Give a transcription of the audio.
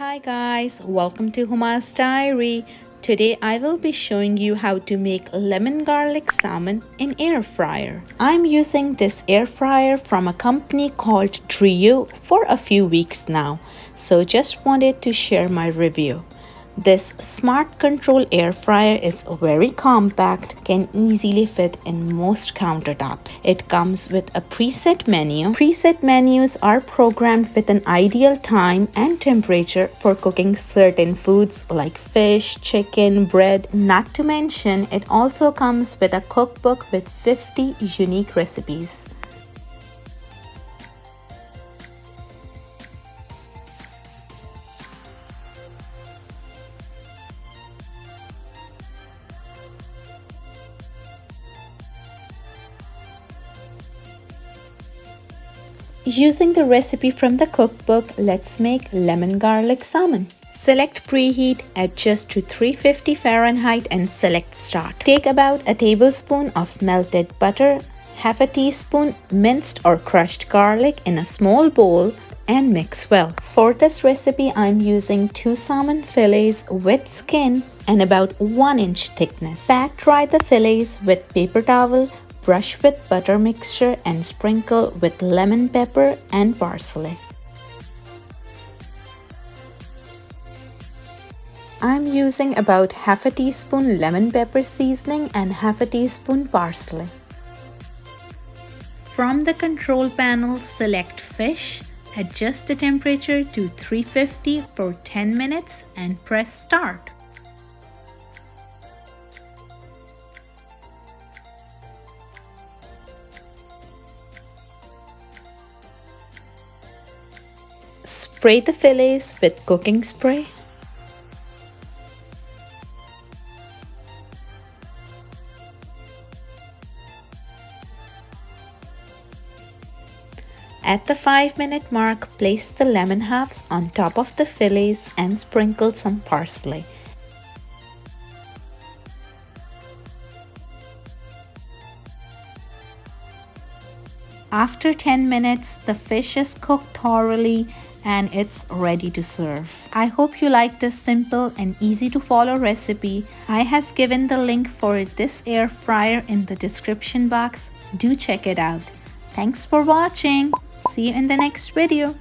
Hi guys, welcome to Humasdiary. Today I will be showing you how to make lemon garlic salmon in air fryer. I'm using this air fryer from a company called Dreo for a few weeks now, so just wanted to share my review. This smart control air fryer is very compact, can easily fit in most countertops. It comes with a preset menu. Preset menus are programmed with an ideal time and temperature for cooking certain foods like fish, chicken, bread. Not to mention, it also comes with a cookbook with 50 unique recipes. Using the recipe from the cookbook, let's make lemon garlic salmon. Select preheat, adjust to 350 Fahrenheit and select start. Take about a tablespoon of melted butter, half a teaspoon minced or crushed garlic in a small bowl and mix well. For this recipe, I'm using 2 salmon fillets with skin and about 1 inch thickness. Pat dry the fillets with paper towel. Brush with butter mixture and sprinkle with lemon pepper and parsley. I'm using about half a teaspoon lemon pepper seasoning and half a teaspoon parsley. From the control panel, select fish, adjust the temperature to 350 for 10 minutes and press start. Spray the fillets with cooking spray. At the 5-minute mark, place the lemon halves on top of the fillets and sprinkle some parsley. After 10 minutes, the fish is cooked thoroughly and it's ready to serve. I hope you like this simple and easy to follow recipe. I have given the link for this air fryer in the description box. Do check it out. Thanks for watching. See you in the next video.